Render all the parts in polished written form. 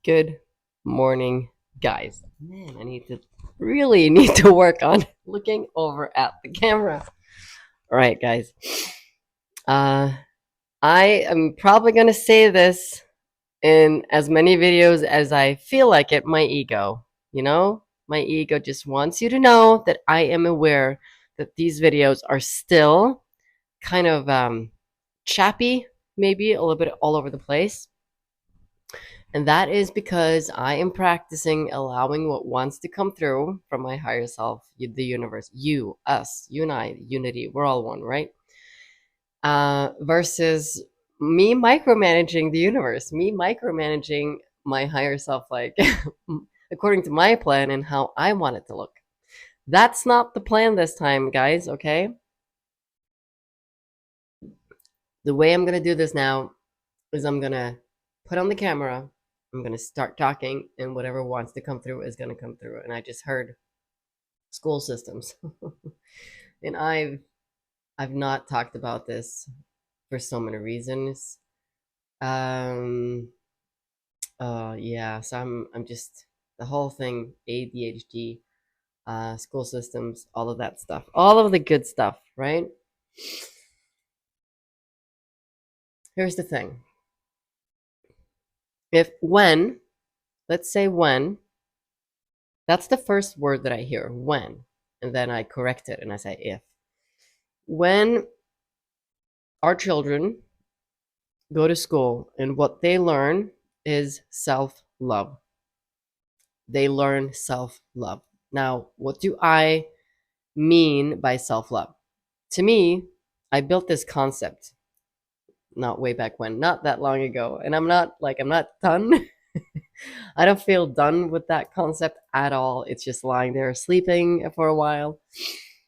Good morning, guys. Man, I really need to work on looking over at the camera. All right, guys. Uh, I am probably gonna say this in as many videos as I feel like it. My ego, my ego just wants you to know that I am aware that these videos are still kind of chappy, maybe a little bit all over the place. And that is because I am practicing allowing what wants to come through from my higher self, the universe, you, us, you and I, unity, we're all one, right? Versus me micromanaging the universe, me micromanaging my higher self, like according to my plan and how I want it to look. That's not the plan this time, guys, okay? The way I'm going to do this now is I'm going to put on the camera, I'm going to start talking, and whatever wants to come through is going to come through. And I just heard school systems. And I've not talked about this for so many reasons. Um yeah, so I'm just the whole thing, ADHD, school systems, all of that stuff. All of the good stuff, right? Here's the thing. If when, let's say when, that's the first word that I hear, when, and then I correct it and I say if. When our children go to school and what they learn is self love. They learn self love. Now, what do I mean by self love? To me, I built this concept not way back when, not that long ago, and I'm not done. I don't feel done with that concept at all. It's just lying there sleeping for a while,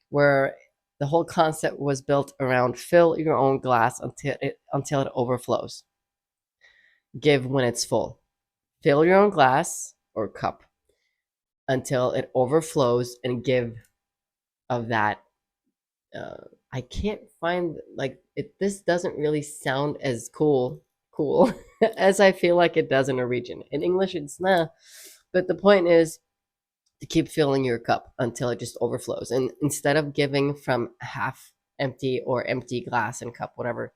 where the whole concept was built around fill your own glass until it overflows. Give when it's full. Fill your own glass or cup until it overflows and give of that. I can't find like it. This doesn't really sound as cool as I feel like it does in Norwegian. In English, it's nah. But the point is to keep filling your cup until it just overflows. And instead of giving from half empty or empty glass and cup, whatever,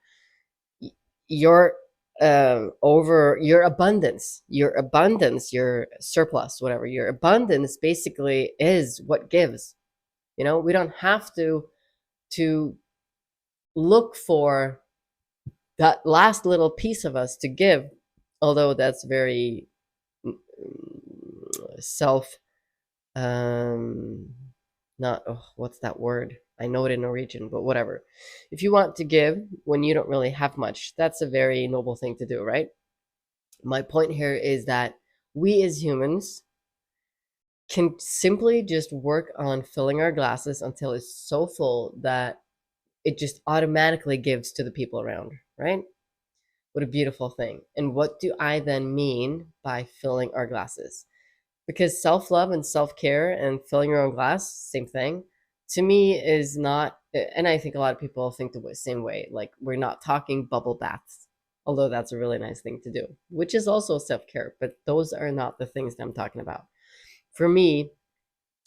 your over your abundance, your surplus, whatever, your abundance basically is what gives. We don't have to look for that last little piece of us to give, although that's very self um not what's that word, I know it in Norwegian, but whatever. If you want to give when you don't really have much, that's a very noble thing to do, right? My point here is that we as humans can simply just work on filling our glasses until it's so full that it just automatically gives to the people around, right? What a beautiful thing. And what do I then mean by filling our glasses? Because self love and self care and filling your own glass, same thing, to me is not, and I think a lot of people think the same way. Like, we're not talking bubble baths, although that's a really nice thing to do, which is also self care, but those are not the things that I'm talking about. For me,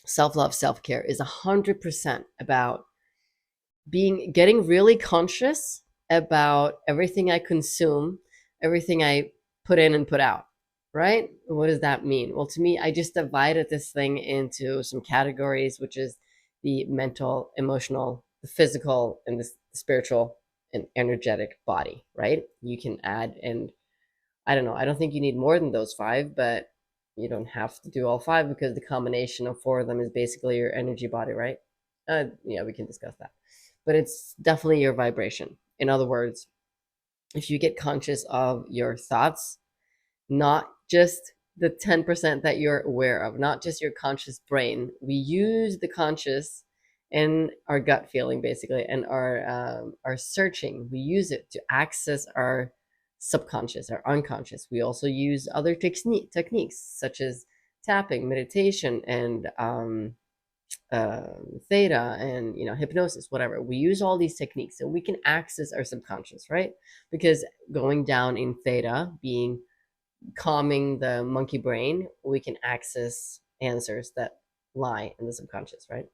self love, self care is 100% about getting really conscious about everything I consume, everything I put in and put out, right? What does that mean? Well, to me, I just divided this thing into some categories, which is the mental, emotional, the physical, and the spiritual and energetic body, right? You can add, and I don't know, I don't think you need more than those five, but you don't have to do all five because the combination of four of them is basically your energy body, right? Yeah, we can discuss that. But it's definitely your vibration. In other words, if you get conscious of your thoughts, not just the 10% that you're aware of, not just your conscious brain. We use the conscious and our gut feeling basically, and our searching. We use it to access our subconscious, our unconscious. We also use other techniques such as tapping, meditation, and theta, and hypnosis, whatever. We use all these techniques so we can access our subconscious, right? Because going down in theta, being calming the monkey brain, we can access answers that lie in the subconscious, right?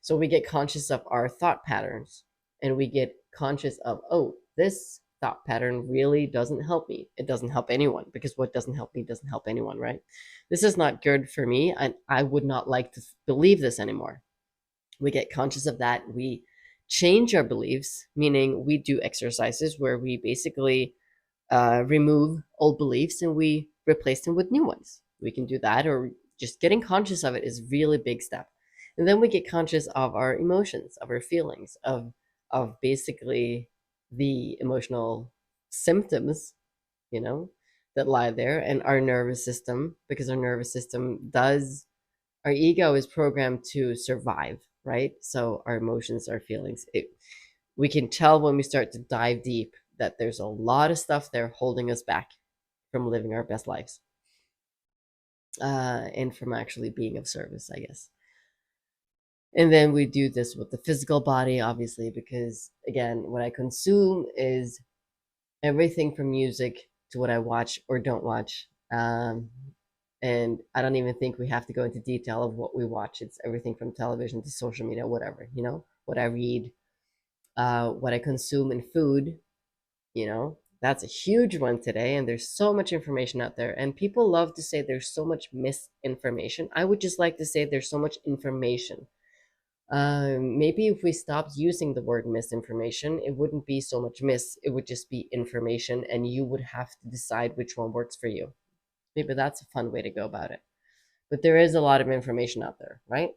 So we get conscious of our thought patterns, and we get conscious of, oh, this thought pattern really doesn't help me. It doesn't help anyone, because what doesn't help me doesn't help anyone, right? This is not good for me, and I would not like to believe this anymore. We get conscious of that. We change our beliefs, meaning we do exercises where we basically remove old beliefs and we replace them with new ones. We can do that, or just getting conscious of it is a really big step. And then we get conscious of our emotions, of our feelings, of basically the emotional symptoms, you know, that lie there, and our nervous system, because our nervous system does, our ego is programmed to survive, right? So our emotions, our feelings, we can tell when we start to dive deep that there's a lot of stuff there holding us back from living our best lives, and from actually being of service, I guess. And then we do this with the physical body, obviously, because again, what I consume is everything from music to what I watch or don't watch. And I don't even think we have to go into detail of what we watch. It's everything from television to social media, whatever, what I read, what I consume in food, that's a huge one today. And there's so much information out there. And people love to say there's so much misinformation. I would just like to say there's so much information. Maybe if we stopped using the word misinformation, it wouldn't be so much it would just be information, and you would have to decide which one works for you. Maybe that's a fun way to go about it. But there is a lot of information out there, right?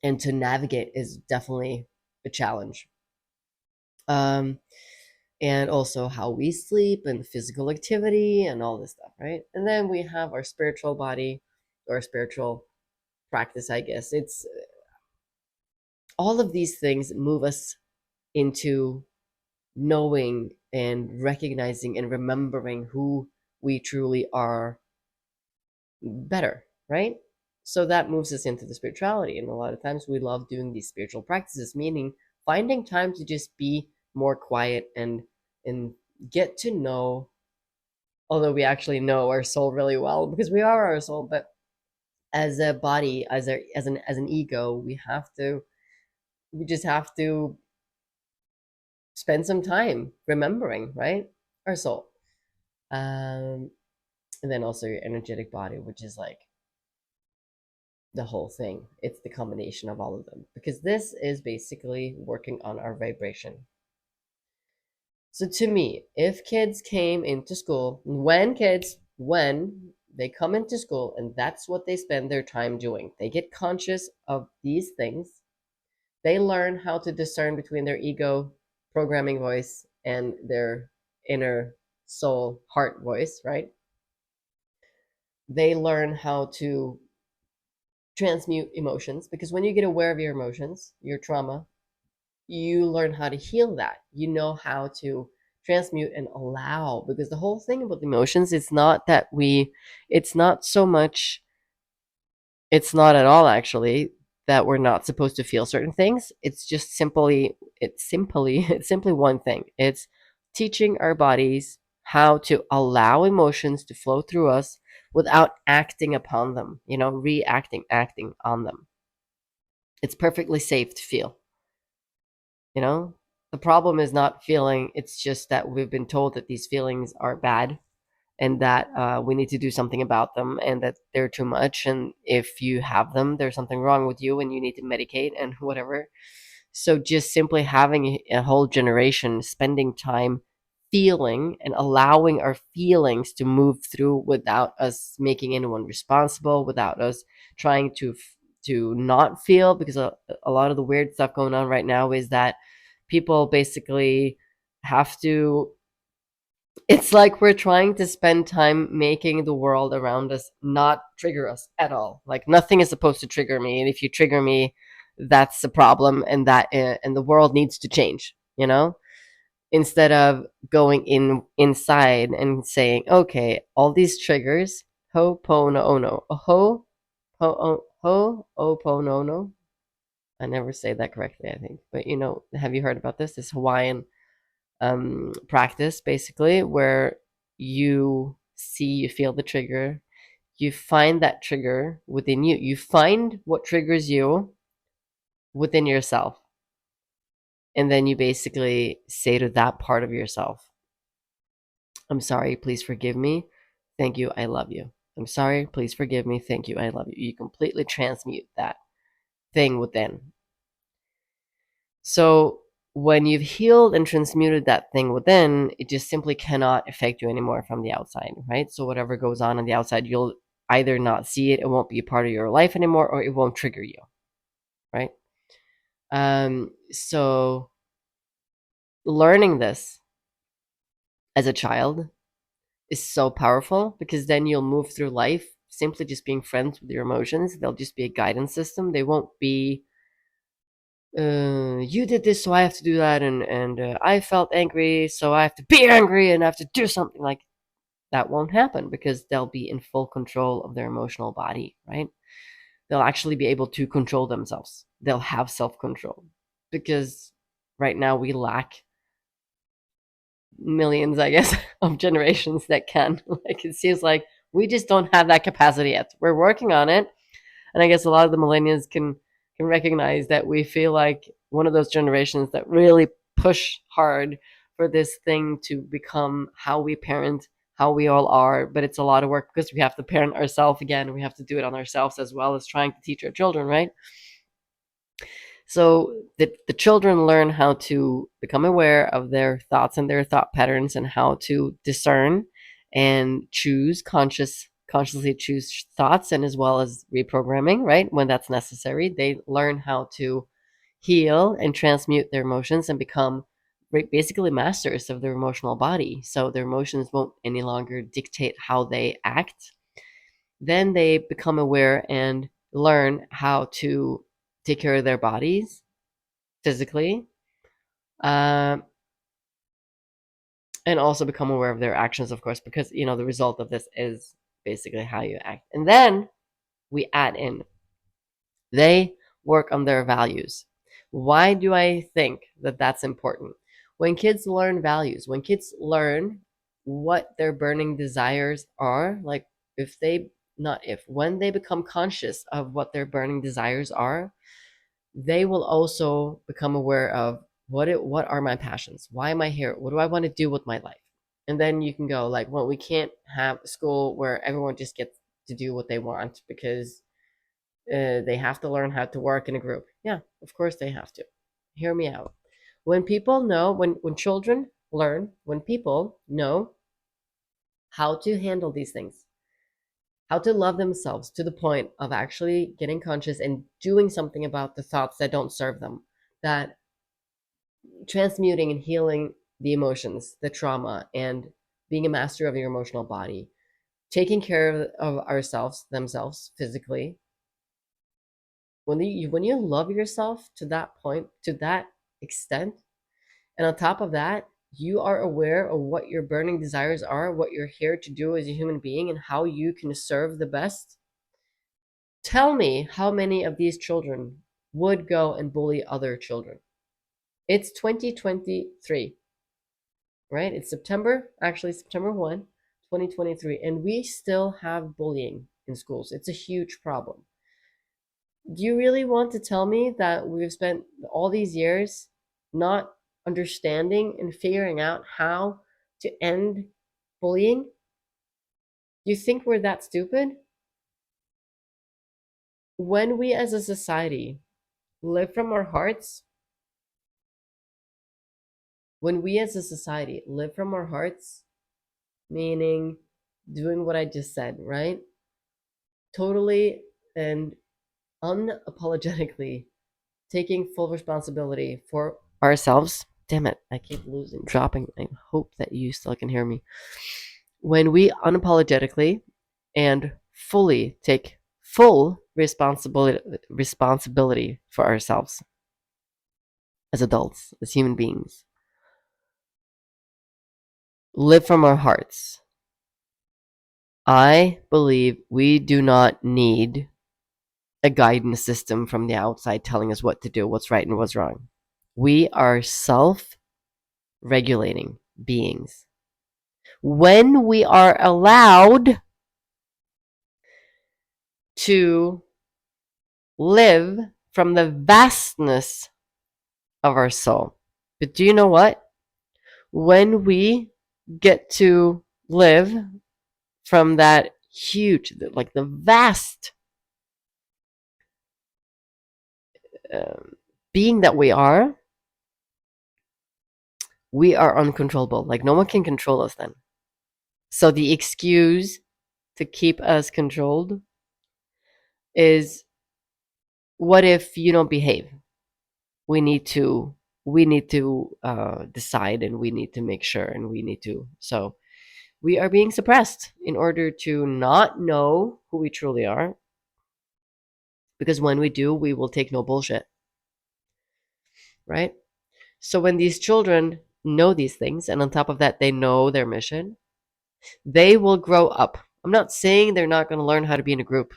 And to navigate is definitely a challenge. Um, and also how we sleep and physical activity and all this stuff, right? And then we have our spiritual body, or spiritual practice, I guess. It's all of these things move us into knowing and recognizing and remembering who we truly are better, right? So that moves us into the spirituality. And a lot of times we love doing these spiritual practices, meaning finding time to just be more quiet and get to know, although we actually know our soul really well because we are our soul, but as a body, as an ego, we just have to spend some time remembering, right? Our soul. Um and then also your energetic body, which is like the whole thing. It's the combination of all of them, because this is basically working on our vibration. So to me, if kids came into school, when they come into school and that's what they spend their time doing, they get conscious of these things. They learn how to discern between their ego programming voice and their inner soul heart voice, right? They learn how to transmute emotions, because when you get aware of your emotions, your trauma, you learn how to heal that. You know how to transmute and allow, because the whole thing about emotions is not that it's not so much, it's not at all actually that we're not supposed to feel certain things. It's just it's simply one thing. It's teaching our bodies how to allow emotions to flow through us without acting upon them, acting on them. It's perfectly safe to feel, you know? The problem is not feeling, it's just that we've been told that these feelings are bad, and that we need to do something about them, and that they're too much. And if you have them, there's something wrong with you and you need to medicate and whatever. So just simply having a whole generation spending time feeling and allowing our feelings to move through without us making anyone responsible, without us trying to not feel, because a lot of the weird stuff going on right now is that people basically have to, it's like we're trying to spend time making the world around us not trigger us at all. Like nothing is supposed to trigger me, and if you trigger me, that's the problem, and the world needs to change. Instead of going inside and saying, okay, all these triggers, ho po no ono, ho po no no. I never say that correctly, I think, but have you heard about this? This Hawaiian practice, basically, where you see, you feel the trigger, you find that trigger within you. You find what triggers you within yourself. And then you basically say to that part of yourself, I'm sorry, please forgive me. Thank you, I love you. I'm sorry, please forgive me. Thank you, I love you. You completely transmute that thing within. So when you've healed and transmuted that thing within, it just simply cannot affect you anymore from the outside, right? So whatever goes on the outside, you'll either not see it, it won't be a part of your life anymore, or it won't trigger you, right? So learning this as a child is so powerful, because then you'll move through life simply just being friends with your emotions. They'll just be a guidance system. They won't be, you did this, so I have to do that, and I felt angry, so I have to be angry and I have to do something. Like, that won't happen, because they'll be in full control of their emotional body, right? They'll actually be able to control themselves. They'll have self-control, because right now we lack millions, I guess, of generations that can. Like, it seems like we just don't have that capacity yet. We're working on it, and I guess a lot of the millennials can recognize that we feel like one of those generations that really push hard for this thing to become how we parent, how we all are. But it's a lot of work, because we have to parent ourselves again. We have to do it on ourselves, as well as trying to teach our children, right? So the children learn how to become aware of their thoughts and their thought patterns, and how to discern and consciously choose thoughts, and as well as reprogramming, right? When that's necessary, they learn how to heal and transmute their emotions and become basically masters of their emotional body. So their emotions won't any longer dictate how they act. Then they become aware and learn how to take care of their bodies physically, um, and also become aware of their actions, of course, because the result of this is basically how you act. And then we add in, they work on their values. Why do I think that that's important? When kids learn values, when kids learn what their burning desires are, like, if they not if when they become conscious of what their burning desires are, they will also become aware of what are my passions? Why am I here? What do I want to do with my life? And then you can go, like, well, we can't have a school where everyone just gets to do what they want, because they have to learn how to work in a group. Yeah, of course they have to. Hear me out. When people know, when children learn, when people know how to handle these things, how to love themselves to the point of actually getting conscious and doing something about the thoughts that don't serve them, that transmuting and healing the emotions, the trauma, and being a master of your emotional body, taking care of ourselves, themselves physically. When you love yourself to that point, to that extent, and on top of that, you are aware of what your burning desires are, what you're here to do as a human being, and how you can serve the best. Tell me how many of these children would go and bully other children. It's 2023, right? It's September 1, 2023, and we still have bullying in schools. It's a huge problem. Do you really want to tell me that we've spent all these years not understanding and figuring out how to end bullying? You think we're that stupid? When we as a society live from our hearts, when we as a society live from our hearts, meaning doing what I just said, right? Totally and unapologetically taking full responsibility for ourselves. Damn it, I keep dropping. I hope that you still can hear me. When we unapologetically and fully take full responsibility for ourselves as adults, as human beings, live from our hearts, I believe we do not need a guidance system from the outside telling us what to do, what's right and what's wrong. We are self regulating beings. when we are allowed to live from the vastness of our soul. But do you know what? When we get to live from that huge, like the vast um, being that we are uncontrollable. Like no one can control us then. So the excuse to keep us controlled is, what if you don't behave? We need to decide, and we need to make sure, and we need to. So we are being suppressed in order to not know who we truly are, because when we do, we will take no bullshit, right? So when these children know these things, and on top of that, they know their mission, they will grow up. I'm not saying they're not going to learn how to be in a group.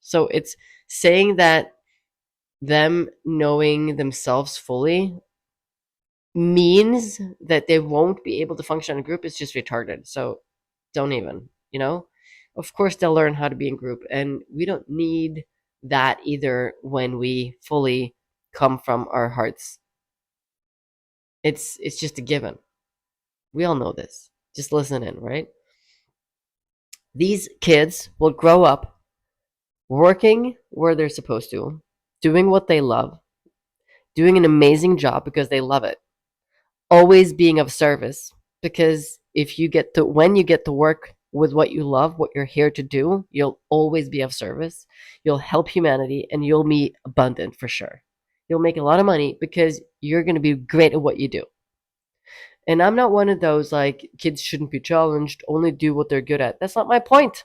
So it's saying that them knowing themselves fully means that they won't be able to function in a group is just retarded. So don't even, you know? Of course they'll learn how to be in group, and we don't need that either when we fully come from our hearts. It's just a given. We all know this. Just listen in, right? These kids will grow up working where they're supposed to, doing what they love, doing an amazing job because they love it, always being of service, because if you get to when you get to work with what you love, what you're here to do, you'll always be of service. You'll help humanity, and you'll be abundant for sure. You'll make a lot of money because you're going to be great at what you do. And I'm not one of those like kids shouldn't be challenged, only do what they're good at. That's not my point.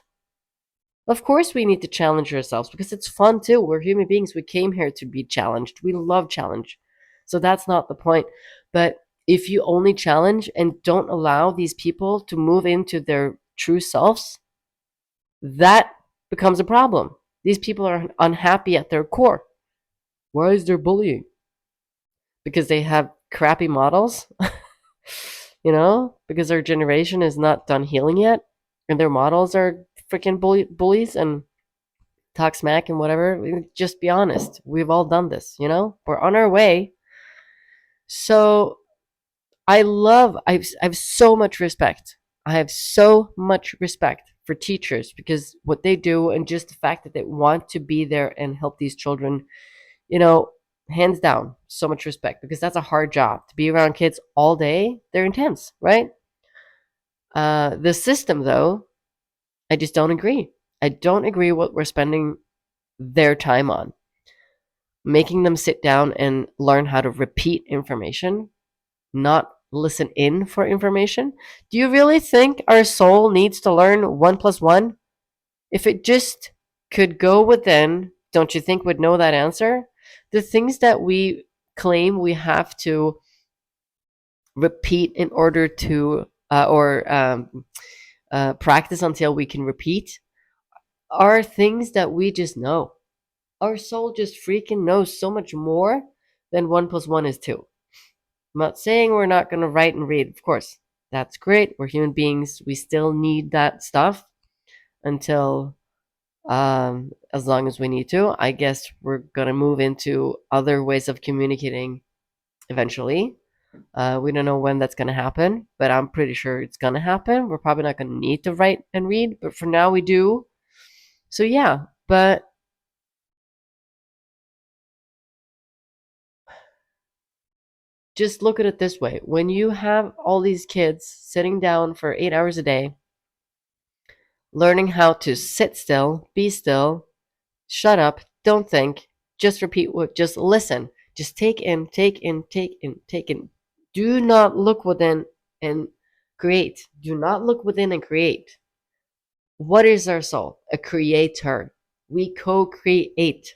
Of course, we need to challenge ourselves because it's fun too. We're human beings. We came here to be challenged. We love challenge. So that's not the point. But if you only challenge and don't allow these people to move into their true selves, that becomes a problem. These people are unhappy at their core. Why is there bullying? Because they have crappy models, because our generation is not done healing yet, and their models are freaking bullies and talk smack and whatever. Just be honest. We've all done this, We're on our way. So I have so much respect. I have so much respect for teachers, because what they do, and just the fact that they want to be there and help these children, you know, hands down, so much respect, because that's a hard job to be around kids all day. They're intense, right? The system, though, I just don't agree. I don't agree what we're spending their time on, making them sit down and learn how to repeat information, not listen in for information. Do you really think our soul needs to learn one plus one? If it just could go within, don't you think would know that answer? The things that we claim we have to repeat in order to, or practice until we can repeat, are things that we just know. Our soul just freaking knows so much more than one plus one is two. I'm not saying we're not going to write and read. Of course, that's great. We're human beings. We still need that stuff until, as long as we need to. I guess we're going to move into other ways of communicating eventually. We don't know when that's going to happen, but I'm pretty sure it's going to happen. We're probably not going to need to write and read, but for now we do. So, yeah, but just look at it this way. When you have all these kids sitting down for 8 hours a day, learning how to sit still, be still, shut up, don't think, just repeat just listen, just take in, take in, take in, take in. Do not look within and create. Do not look within and create. What is our soul? A creator. We co create.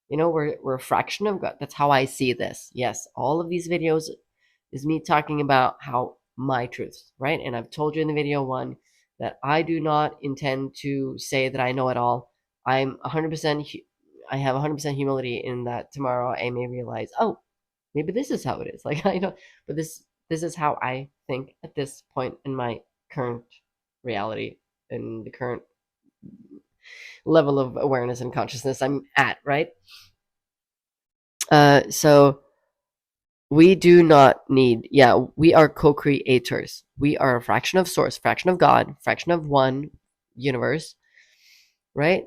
We're a fraction of God. That's how I see this. Yes, all of these videos is me talking about how my truths, right? And I've told you in the video one that I do not intend to say that I know it all. I'm 100%, I have 100% humility in that tomorrow I may realize, oh, maybe this is how it is. Like, I know, but this is how I think at this point in my current reality and the current level of awareness and consciousness I'm at, right? So we do not need, yeah, we are co-creators. We are a fraction of source, fraction of God, fraction of one universe, right?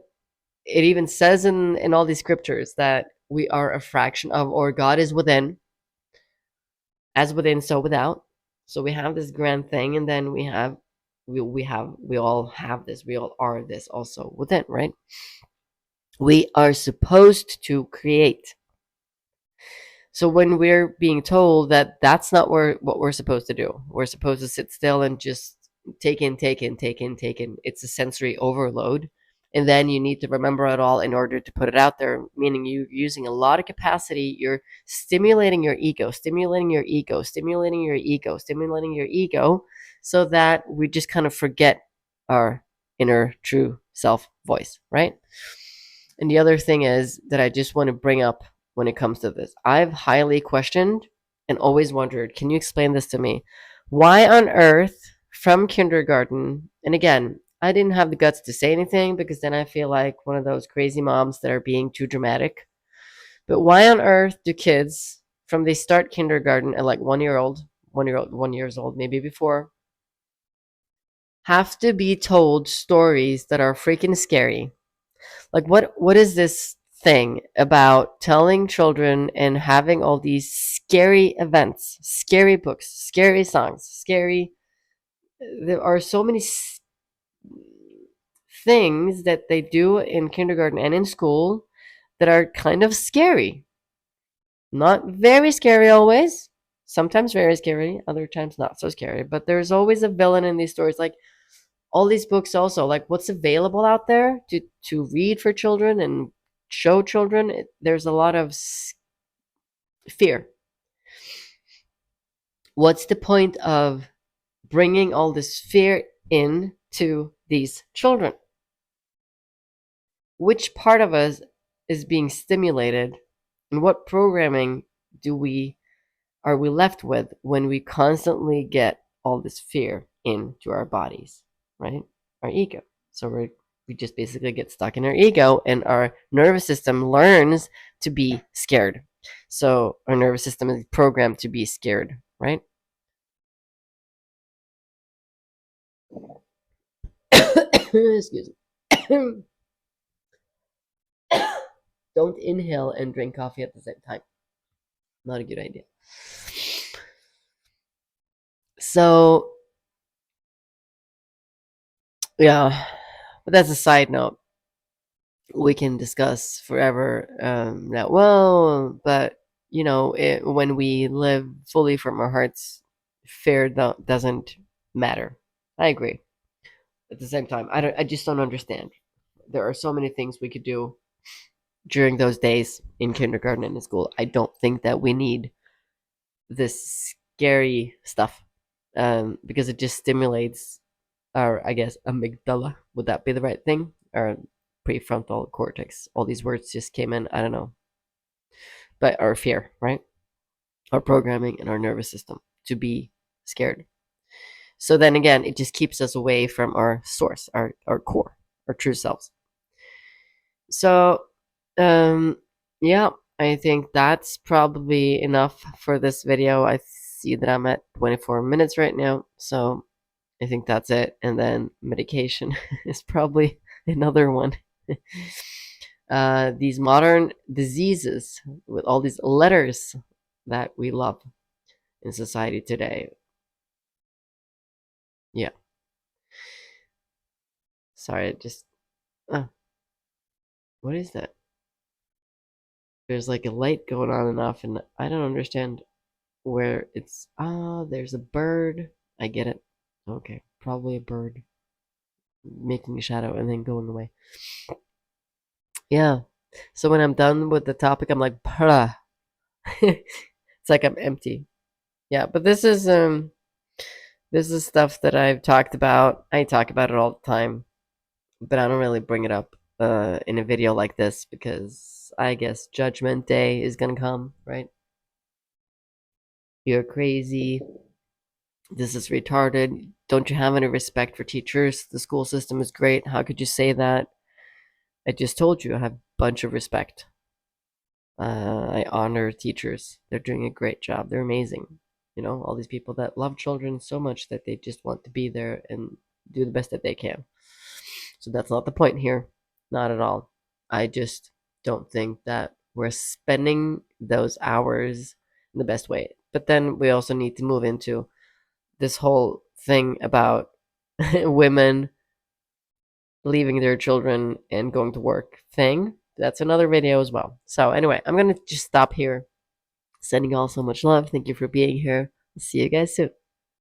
It even says in all these scriptures that we are a fraction of, or God is within, as within, so without. So we have this grand thing, and then we all have this, we all are this also within, right? We are supposed to create. So when we're being told that that's not what we're supposed to do, we're supposed to sit still and just take in, take in, take in, take in. It's a sensory overload. And then you need to remember it all in order to put it out there, meaning you're using a lot of capacity. You're stimulating your ego, stimulating your ego, stimulating your ego, stimulating your ego, so that we just kind of forget our inner true self voice, right? And the other thing is that I just want to bring up when it comes to this. I've highly questioned and always wondered, can you explain this to me? Why on earth, from kindergarten, and again, I didn't have the guts to say anything because then I feel like one of those crazy moms that are being too dramatic. But why on earth do kids, from they start kindergarten at like 1 years old, maybe before, have to be told stories that are freaking scary? Like what is this thing about telling children and having all these scary events, scary books, scary songs, scary, there are so many things that they do in kindergarten and in school that are kind of scary. Not very scary always. Sometimes very scary, other times not so scary, but there's always a villain in these stories. Like all these books also, like what's available out there to read for children and show children, there's a lot of fear. What's the point of bringing all this fear in to these children? Which part of us is being stimulated, and what programming do we are we left with when we constantly get all this fear into our bodies, right? Our ego. So we just basically get stuck in our ego, and our nervous system learns to be scared. So our nervous system is programmed to be scared, right? Excuse me. Don't inhale and drink coffee at the same time. Not a good idea. So yeah, but that's a side note. We can discuss forever that, well, but when we live fully from our hearts, fear doesn't matter. I agree. At the same time, I just don't understand. There are so many things we could do during those days in kindergarten and in school. I don't think that we need this scary stuff, because it just stimulates our, I guess, amygdala. Would that be the right thing? Our prefrontal cortex. All these words just came in. I don't know. But our fear, right? Our programming and our nervous system to be scared. So then again, it just keeps us away from our source, our core, our true selves. So, um, yeah, I think that's probably enough for this video. I see that I'm at 24 minutes right now. So I think that's it. And then medication is probably another one. These modern diseases with all these letters that we love in society today. Yeah. Sorry, just. What is that? There's like a light going on and off, and I don't understand where it's. Ah, there's a bird. I get it. Okay, probably a bird making a shadow and then going away. Yeah. So when I'm done with the topic, I'm like, Bruh. It's like I'm empty. Yeah, but this is stuff that I've talked about. I talk about it all the time, but I don't really bring it up in a video like this because I guess Judgment Day is gonna come, right? You're crazy. This is retarded. Don't you have any respect for teachers? The school system is great. How could you say that? I just told you I have a bunch of respect. I honor teachers. They're doing a great job. They're amazing. You know, all these people that love children so much that they just want to be there and do the best that they can. So that's not the point here. Not at all. I just don't think that we're spending those hours in the best way. But then we also need to move into this whole thing about women leaving their children and going to work thing. That's another video as well. So anyway, I'm gonna just stop here. Sending you all so much love. Thank you for being here. See you guys soon.